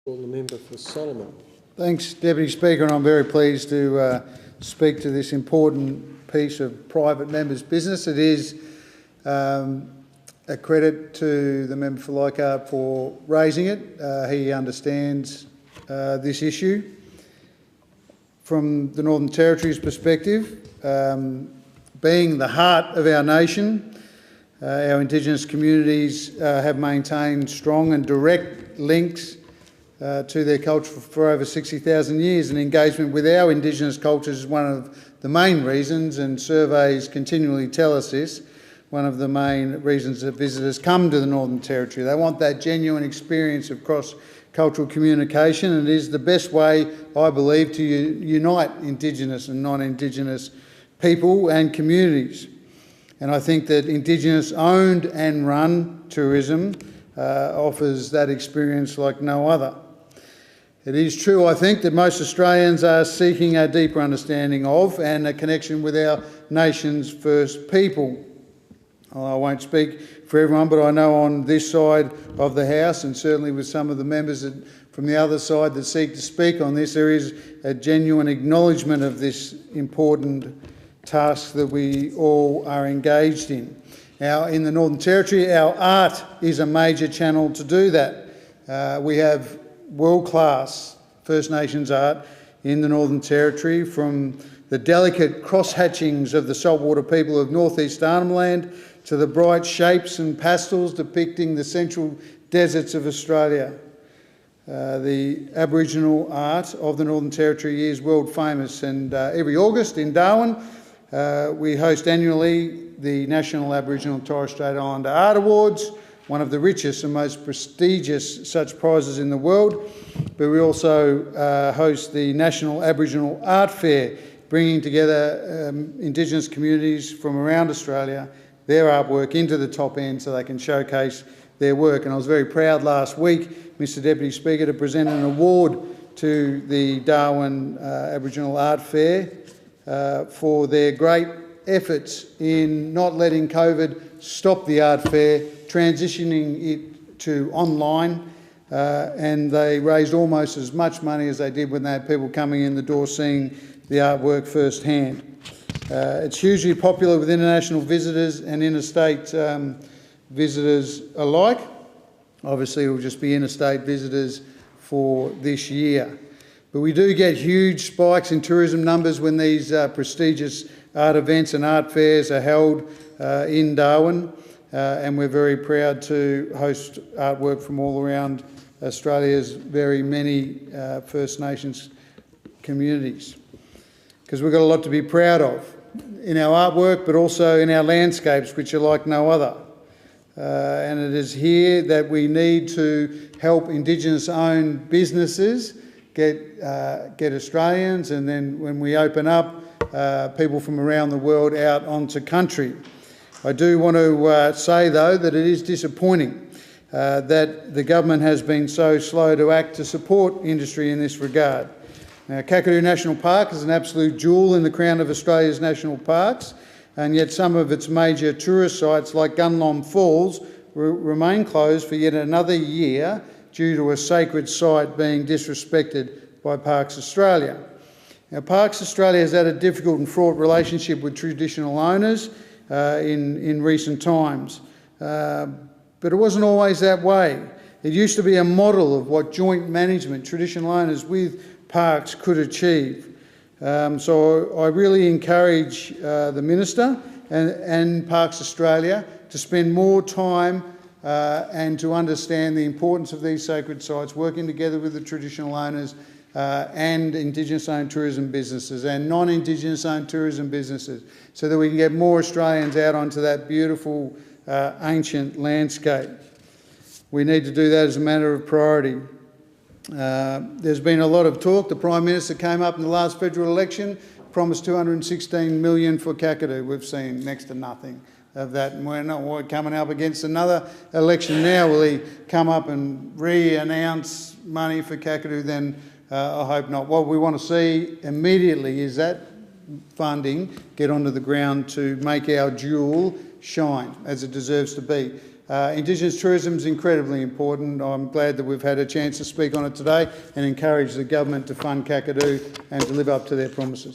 Call the member for Solomon. Thanks, Deputy Speaker, and I'm very pleased to speak to this important piece of private members' business. It is a credit to the member for Leichhardt for raising it. He understands this issue. From the Northern Territory's perspective, being the heart of our nation, our Indigenous communities have maintained strong and direct links to their culture for over 60,000 years, and engagement with our Indigenous cultures is one of the main reasons, and surveys continually tell us this, one of the main reasons that visitors come to the Northern Territory. They want that genuine experience of cross-cultural communication, and it is the best way, I believe, to unite Indigenous and non-Indigenous people and communities. And I think that Indigenous owned and run tourism offers that experience like no other. It is true, I think, that most Australians are seeking a deeper understanding of and a connection with our nation's First People. I won't speak for everyone, but I know on this side of the House, and certainly with some of the members from the other side that seek to speak on this, there is a genuine acknowledgement of this important task that we all are engaged in. Now, in the Northern Territory, our art is a major channel to do that. We have world-class First Nations art in the Northern Territory, from the delicate cross-hatchings of the saltwater people of northeast Arnhem Land to the bright shapes and pastels depicting the central deserts of Australia. The Aboriginal art of the Northern Territory is world famous, and every August in Darwin we host annually the National Aboriginal and Torres Strait Islander Art Awards, one of the richest and most prestigious such prizes in the world. But we also host the National Aboriginal Art Fair, bringing together Indigenous communities from around Australia, their artwork into the top end so they can showcase their work. And I was very proud last week, Mr Deputy Speaker, to present an award to the Darwin Aboriginal Art Fair for their great efforts in not letting COVID stop the art fair, transitioning it to online, and they raised almost as much money as they did when they had people coming in the door seeing the artwork firsthand. It's hugely popular with international visitors and interstate visitors alike. Obviously, it will just be interstate visitors for this year. But we do get huge spikes in tourism numbers when these prestigious art events and art fairs are held in Darwin, and we're very proud to host artwork from all around Australia's very many First Nations communities, because we've got a lot to be proud of in our artwork, but also in our landscapes, which are like no other. And it is here that we need to help Indigenous-owned businesses get Australians, and then when we open up, people from around the world out onto country. I do want to say, though, that it is disappointing that the government has been so slow to act to support industry in this regard. Now, Kakadu National Park is an absolute jewel in the crown of Australia's national parks, and yet some of its major tourist sites like Gunlom Falls remain closed for yet another year due to a sacred site being disrespected by Parks Australia. Now, Parks Australia has had a difficult and fraught relationship with traditional owners in recent times, but it wasn't always that way. It used to be a model of what joint management, traditional owners with parks, could achieve. So I really encourage the Minister and Parks Australia to spend more time and to understand the importance of these sacred sites, working together with the traditional owners and Indigenous-owned tourism businesses and non-Indigenous-owned tourism businesses, so that we can get more Australians out onto that beautiful ancient landscape. We need to do that as a matter of priority. There's been a lot of talk. The Prime Minister came up in the last federal election, promised $216 million for Kakadu. We've seen next to nothing of that, and we're coming up against another election now. Will he come up and re-announce money for Kakadu? Then I hope not. What we want to see immediately is that funding get onto the ground to make our jewel shine as it deserves to be. Indigenous tourism is incredibly important. I'm glad that we've had a chance to speak on it today and encourage the government to fund Kakadu and to live up to their promises.